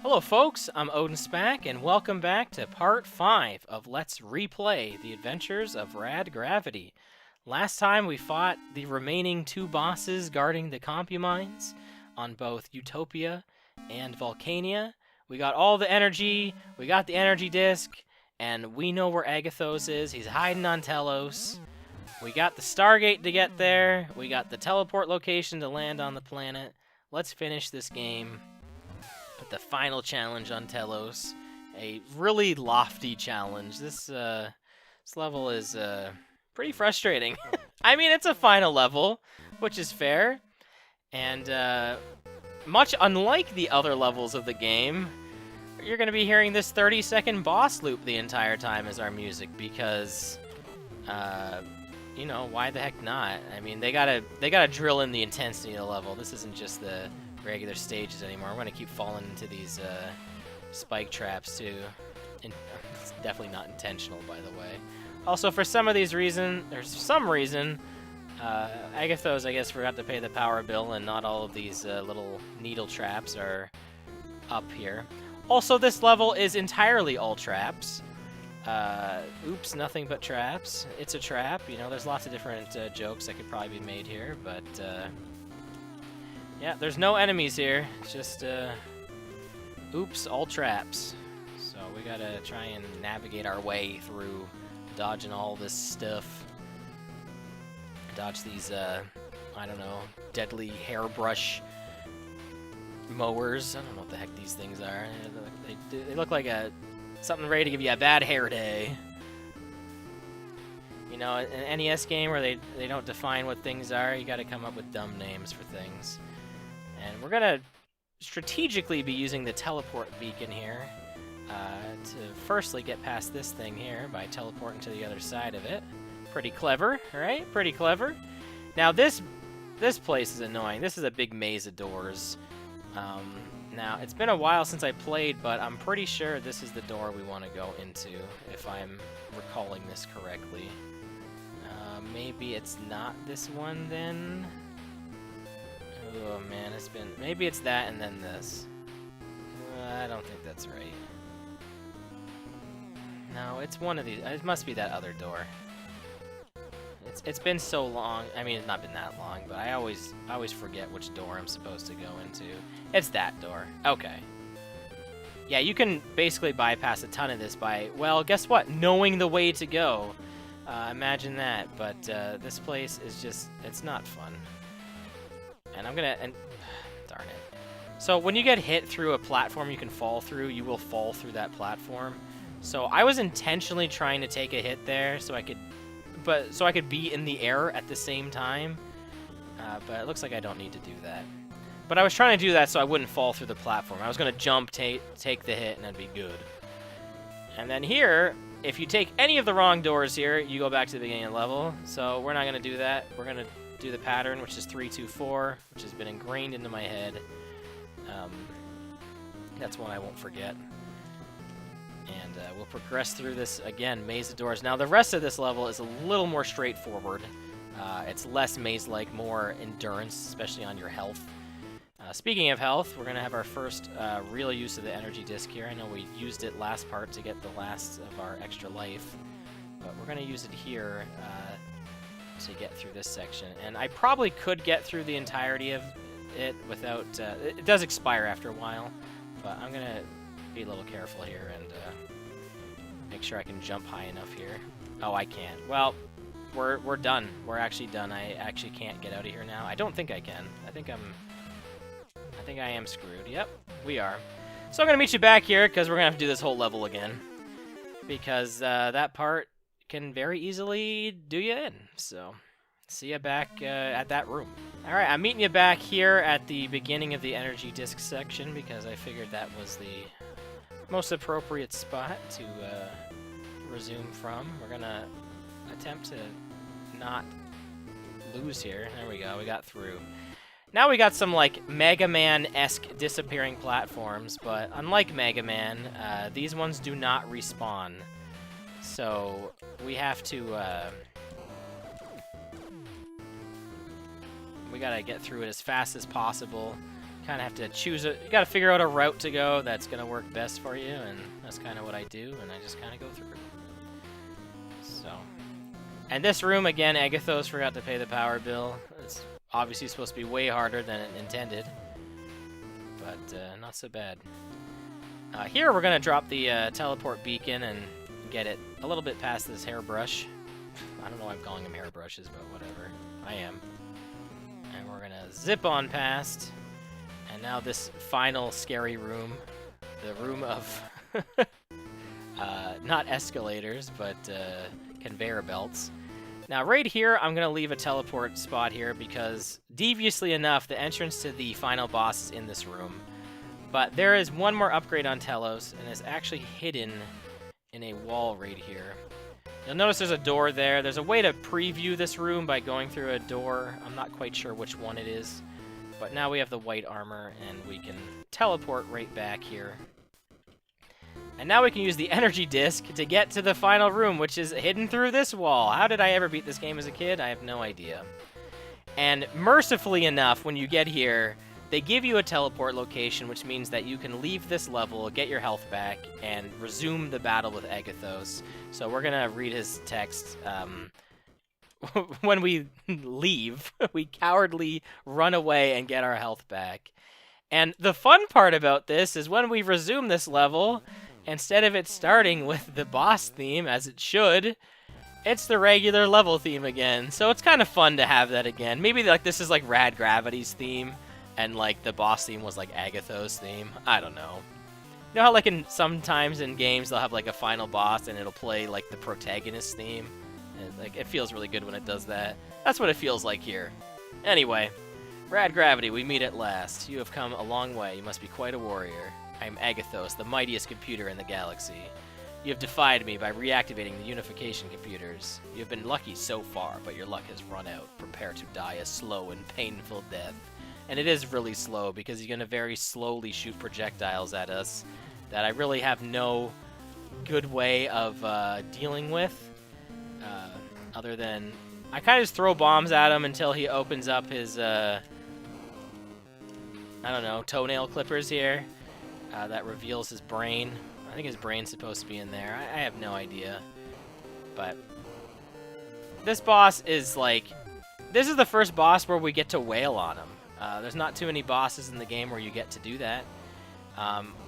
Hello folks, I'm OdinSpack, and welcome back to part 5 of Let's Replay the Adventures of Rad Gravity. Last time we fought the remaining 2 bosses guarding the Compuminds on both Utopia and Volcania. We got all the energy, we got the energy disc, and we know where Agathos is. He's hiding on Telos. We got the Stargate to get there, we got the teleport location to land on the planet. Let's finish this game with the final challenge on Telos. A really lofty challenge. This level is pretty frustrating. I mean, it's a final level, which is fair. And much unlike the other levels of the game, you're going to be hearing this 30-second boss loop the entire time as our music because, you know, why the heck not? I mean, they gotta drill in the intensity of the level. This isn't just the regular stages anymore. We're going to keep falling into these spike traps too. It's definitely not intentional, by the way. Also, for some reason, Agathos, I guess, forgot to pay the power bill, and not all of these little needle traps are up here. Also, this level is entirely all traps. Oops, nothing but traps. It's a trap. You know, there's lots of different jokes that could probably be made here, but yeah, there's no enemies here. It's just, oops, all traps. So we gotta try and navigate our way through dodging all this stuff. Dodge these, I don't know, deadly hairbrush mowers. I don't know what the heck these things are. They look like something ready to give you a bad hair day. You know, an NES game where they don't define what things are, you gotta come up with dumb names for things. And we're gonna strategically be using the teleport beacon here to firstly get past this thing here by teleporting to the other side of it. Pretty clever, right? Pretty clever. Now this place is annoying. This is a big maze of doors. Now it's been a while since I played, but I'm pretty sure this is the door we want to go into, if I'm recalling this correctly. Maybe it's not this one then. Oh man, maybe it's that and then this. I don't think that's right. No, it's one of these. It must be that other door. It's been so long. I mean, it's not been that long, but I always forget which door I'm supposed to go into. It's that door. Okay. Yeah, you can basically bypass a ton of this by, well, guess what? Knowing the way to go. Imagine that. But this place is just, it's not fun. And darn it. So when you get hit through a platform you can fall through, you will fall through that platform. So I was intentionally trying to take a hit there so I could be in the air at the same time. But it looks like I don't need to do that. But I was trying to do that so I wouldn't fall through the platform. I was going to jump, take the hit, and that'd be good. And then here, if you take any of the wrong doors here, you go back to the beginning of the level. So we're not going to do that. We're going to do the pattern, which is 3, 2, 4, which has been ingrained into my head. That's one I won't forget. And we'll progress through this, again, maze of doors. Now, the rest of this level is a little more straightforward. It's less maze-like, more endurance, especially on your health. Speaking of health, we're going to have our first real use of the energy disc here. I know we used it last part to get the last of our extra life, but we're going to use it here to get through this section. And I probably could get through the entirety of it without... it does expire after a while, but I'm going to be a little careful here and make sure I can jump high enough here. Oh, I can't. Well, we're done. We're actually done. I actually can't get out of here now. I don't think I can. I think I am screwed. Yep, we are. So I'm going to meet you back here because we're going to have to do this whole level again. Because that part can very easily do you in. So, see you back at that room. Alright, I'm meeting you back here at the beginning of the energy disc section because I figured that was the most appropriate spot to resume from. We're going to attempt to not lose here. There we go, we got through. Now we got some, like, Mega Man-esque disappearing platforms, but unlike Mega Man, these ones do not respawn. So, we have to, we gotta get through it as fast as possible, kind of have to choose you got to figure out a route to go that's going to work best for you, and that's kind of what I do, and I just kind of go through. So, and this room, again, Agathos forgot to pay the power bill. It's obviously supposed to be way harder than it intended, but not so bad. Here we're going to drop the teleport beacon and get it a little bit past this hairbrush. I don't know why I'm calling them hairbrushes, but whatever. I am. And we're going to zip on past. And now this final scary room, the room of not escalators, but conveyor belts. Now right here, I'm going to leave a teleport spot here because, deviously enough, the entrance to the final boss is in this room. But there is one more upgrade on Telos, and it's actually hidden in a wall right here. You'll notice there's a door there. There's a way to preview this room by going through a door. I'm not quite sure which one it is. But now we have the white armor, and we can teleport right back here. And now we can use the energy disc to get to the final room, which is hidden through this wall. How did I ever beat this game as a kid? I have no idea. And mercifully enough, when you get here, they give you a teleport location, which means that you can leave this level, get your health back, and resume the battle with Agathos. So we're going to read his text. When we leave, we cowardly run away and get our health back. And the fun part about this is when we resume this level, instead of it starting with the boss theme, as it should, it's the regular level theme again. So it's kind of fun to have that again. Maybe like this is like Rad Gravity's theme, and like the boss theme was like Agathos' theme. I don't know. You know how like sometimes in games they'll have like a final boss and it'll play like the protagonist theme? Like, it feels really good when it does that. That's what it feels like here. Anyway, Rad Gravity, we meet at last. You have come a long way. You must be quite a warrior. I am Agathos, the mightiest computer in the galaxy. You have defied me by reactivating the unification computers. You have been lucky so far, but your luck has run out. Prepare to die a slow and painful death. And it is really slow, because he's going to very slowly shoot projectiles at us that I really have no good way of dealing with. Other than, I kind of just throw bombs at him until he opens up his, I don't know, toenail clippers here. That reveals his brain. I think his brain's supposed to be in there. I have no idea. But this boss is like, this is the first boss where we get to wail on him. There's not too many bosses in the game where you get to do that.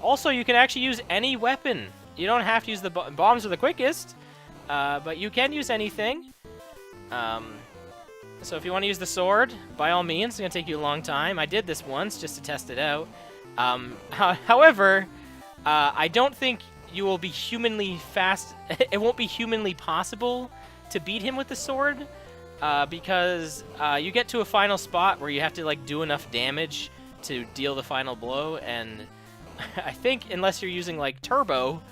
Also, you can actually use any weapon. You don't have to use the bombs are the quickest, but you can use anything. So if you want to use the sword, by all means, it's going to take you a long time. I did this once just to test it out. However, I don't think you will be humanly fast. It won't be humanly possible to beat him with the sword, because you get to a final spot where you have to like do enough damage to deal the final blow, and I think unless you're using like turbo,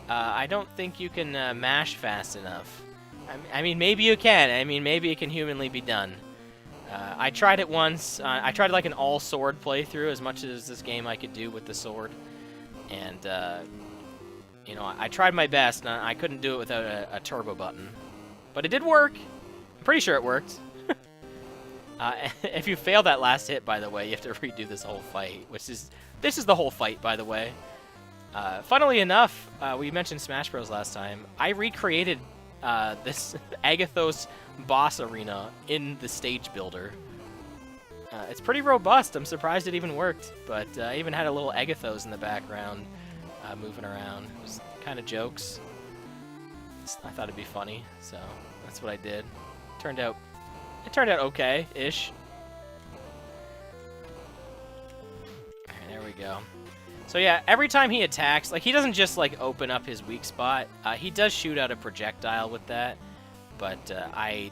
I don't think you can mash fast enough. I mean, maybe you can. I mean, maybe it can humanly be done. I tried it once. I tried like an all-sword playthrough, as much as this game I could do with the sword. And, you know, I tried my best, and I couldn't do it without a turbo button. But it did work. I'm pretty sure it worked. If you fail that last hit, by the way, you have to redo this whole fight, which is... This is the whole fight, by the way. Funnily enough, we mentioned Smash Bros. Last time. I recreated this Agathos boss arena in the stage builder. It's pretty robust. I'm surprised it even worked, but I even had a little Agathos in the background moving around. It was kind of jokes. I thought it'd be funny, so that's what I did. It turned out okay-ish. Alright, there we go. So yeah, every time he attacks, like, he doesn't just like open up his weak spot. He does shoot out a projectile with that, but I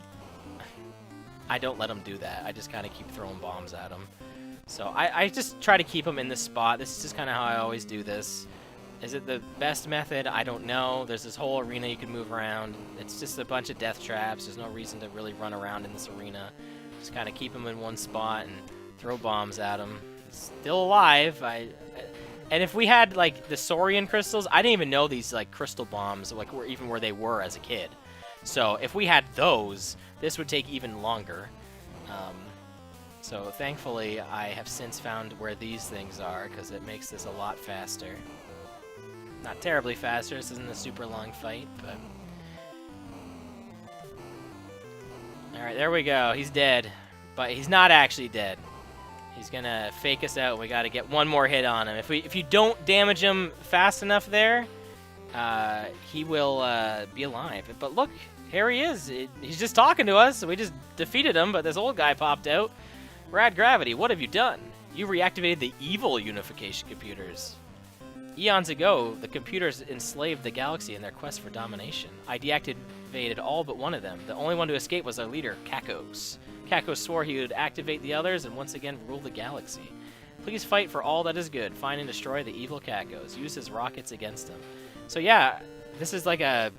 don't let him do that. I just kind of keep throwing bombs at him. So I just try to keep him in this spot. This is just kind of how I always do this. Is it the best method? I don't know. There's this whole arena you can move around. It's just a bunch of death traps. There's no reason to really run around in this arena. Just kind of keep him in one spot and throw bombs at him. He's still alive. And if we had like the Saurian crystals, I didn't even know these like crystal bombs like were even where they were as a kid. So if we had those, this would take even longer. So thankfully, I have since found where these things are, because it makes this a lot faster. Not terribly faster, this isn't a super long fight, but... Alright, there we go. He's dead. But he's not actually dead. He's gonna fake us out. We gotta get one more hit on him. If you don't damage him fast enough there, he will be alive. But look, here he is. He's just talking to us. We just defeated him, but this old guy popped out. Rad Gravity, what have you done? You reactivated the evil unification computers. Eons ago, the computers enslaved the galaxy in their quest for domination. I deactivated all but one of them. The only one to escape was our leader, Kakos. Kakos swore he would activate the others and once again rule the galaxy. Please fight for all that is good. Find and destroy the evil Kakos. Use his rockets against him. So yeah, this is like a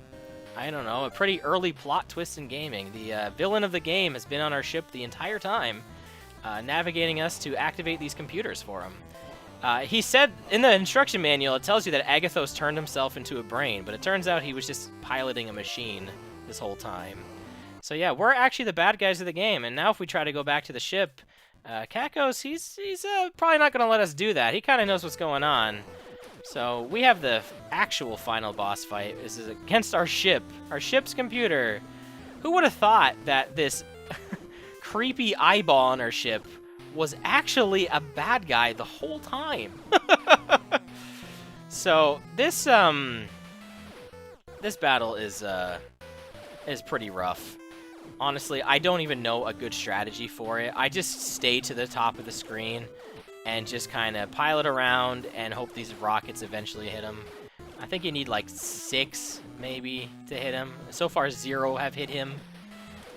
pretty early plot twist in gaming. The villain of the game has been on our ship the entire time, navigating us to activate these computers for him. He said in the instruction manual, it tells you that Agathos turned himself into a brain, but it turns out he was just piloting a machine this whole time. So yeah, we're actually the bad guys of the game, and now if we try to go back to the ship, Kakos, he's probably not going to let us do that. He kind of knows what's going on. So we have the actual final boss fight. This is against our ship's computer. Who would have thought that this creepy eyeball on our ship was actually a bad guy the whole time? So this battle is pretty rough. Honestly, I don't even know a good strategy for it. I just stay to the top of the screen and just kind of pilot around and hope these rockets eventually hit him. I think you need like 6 maybe to hit him. So far 0 have hit him.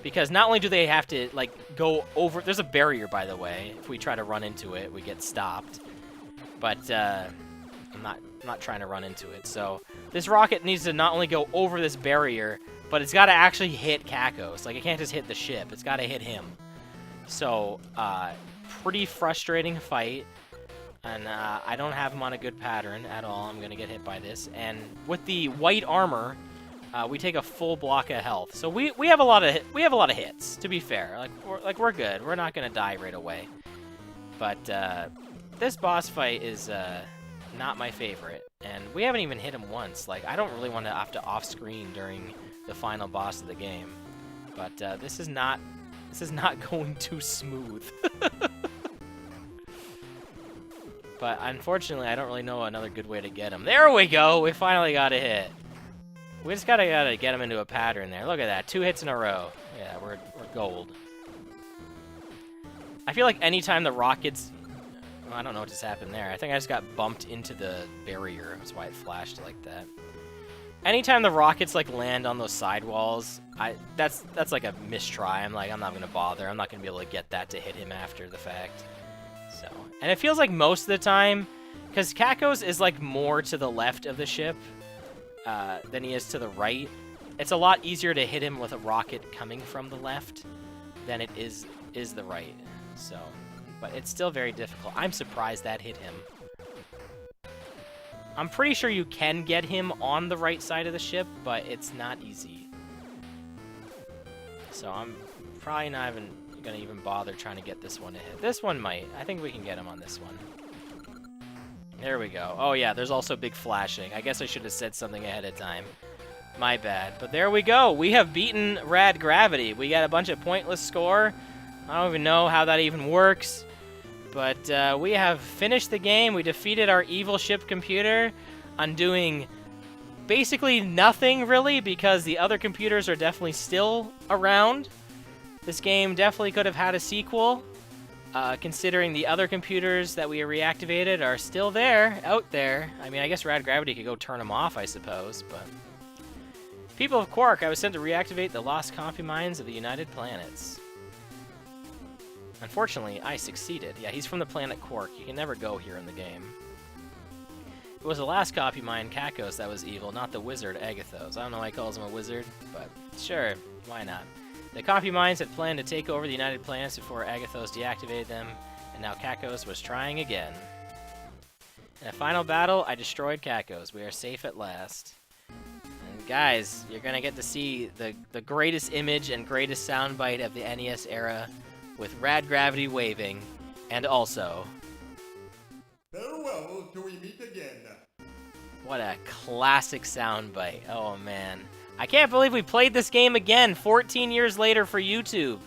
Because not only do they have to like go over, there's a barrier by the way. If we try to run into it, we get stopped. But I'm not trying to run into it. So this rocket needs to not only go over this barrier, but it's got to actually hit Kakos. Like it can't just hit the ship. It's got to hit him. So pretty frustrating fight. And I don't have him on a good pattern at all. I'm going to get hit by this. And with the white armor, we take a full block of health. So we have a lot of hits, to be fair. We're good. We're not going to die right away. But this boss fight is not my favorite. And we haven't even hit him once. Like I don't really want to have to off-screen during the final boss of the game. But this is not going too smooth. But unfortunately, I don't really know another good way to get him. There we go. We finally got a hit. We just gotta get him into a pattern there. Look at that. 2 hits in a row. Yeah, we're gold. I feel like anytime the rockets... Well, I don't know what just happened there. I think I just got bumped into the barrier. That's why it flashed like that. Anytime the rockets like land on those sidewalls, that's like a mistry. I'm not gonna bother. I'm not gonna be able to get that to hit him after the fact. So, and it feels like most of the time, because Kakos is like more to the left of the ship than he is to the right. It's a lot easier to hit him with a rocket coming from the left than it is the right. So, but it's still very difficult. I'm surprised that hit him. I'm pretty sure you can get him on the right side of the ship, but it's not easy. So I'm probably not even gonna bother trying to get this one to hit. This one might. I think we can get him on this one. There we go. Oh yeah, there's also big flashing. I guess I should have said something ahead of time. My bad. But there we go. We have beaten Rad Gravity. We got a bunch of pointless score. I don't even know how that even works. But we have finished the game. We defeated our evil ship computer, undoing basically nothing, really, because the other computers are definitely still around. This game definitely could have had a sequel, considering the other computers that we reactivated are still there, out there. I mean, I guess Rad Gravity could go turn them off, I suppose, but... People of Quark, I was sent to reactivate the lost Compuminds of the United Planets. Unfortunately, I succeeded. Yeah, he's from the planet Quark. You can never go here in the game. It was the last Compumind, Kakos, that was evil, not the wizard, Agathos. I don't know why he calls him a wizard, but sure, why not? The Compuminds had planned to take over the United Planets before Agathos deactivated them, and now Kakos was trying again. In a final battle, I destroyed Kakos. We are safe at last. And guys, you're gonna get to see the greatest image and greatest soundbite of the NES era with Rad Gravity waving, and also... Farewell till we meet again. What a classic soundbite. Oh, man. I can't believe we played this game again 14 years later for YouTube.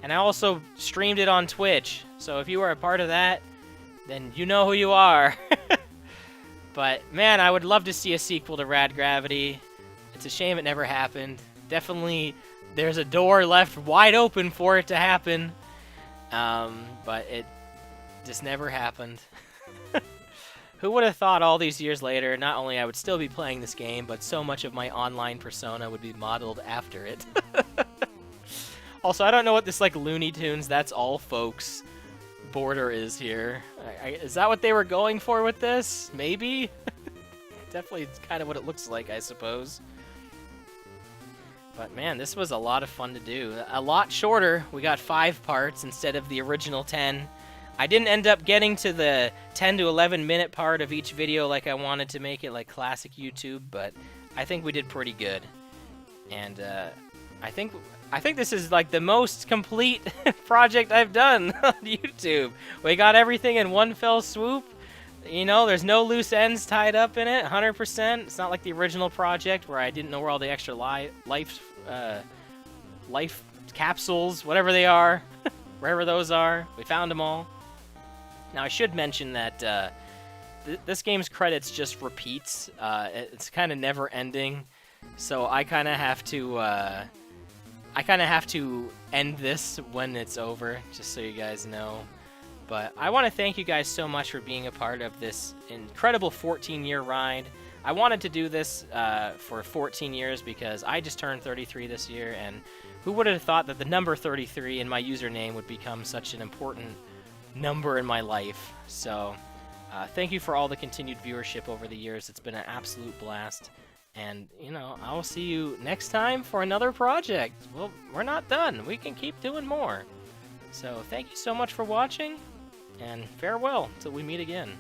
And I also streamed it on Twitch. So if you are a part of that, then you know who you are. But, man, I would love to see a sequel to Rad Gravity. It's a shame it never happened. Definitely, there's a door left wide open for it to happen. But it just never happened. Who would have thought all these years later, not only I would still be playing this game, but so much of my online persona would be modeled after it. Also, I don't know what this, like, Looney Tunes, that's all folks border is here. Is that what they were going for with this? Maybe? Definitely it's kind of what it looks like, I suppose. But, man, this was a lot of fun to do. A lot shorter. We got 5 parts instead of the original 10. I didn't end up getting to the 10 to 11 minute part of each video like I wanted to make it like classic YouTube, but I think we did pretty good. And I think this is like the most complete project I've done on YouTube. We got everything in one fell swoop. You know, there's no loose ends tied up in it, 100%. It's not like the original project where I didn't know where all the extra life capsules, whatever they are, wherever those are. We found them all. Now, I should mention that this game's credits just repeats. It's kind of never-ending, so I kind of have to end this when it's over, just so you guys know. But I want to thank you guys so much for being a part of this incredible 14-year ride. I wanted to do this for 14 years because I just turned 33 this year, and who would have thought that the number 33 in my username would become such an important number in my life. So thank you for all the continued viewership over the years. It's been an absolute blast. And, you know, I will see you next time for another project. Well, we're not done. We can keep doing more. So thank you so much for watching, and farewell till we meet again.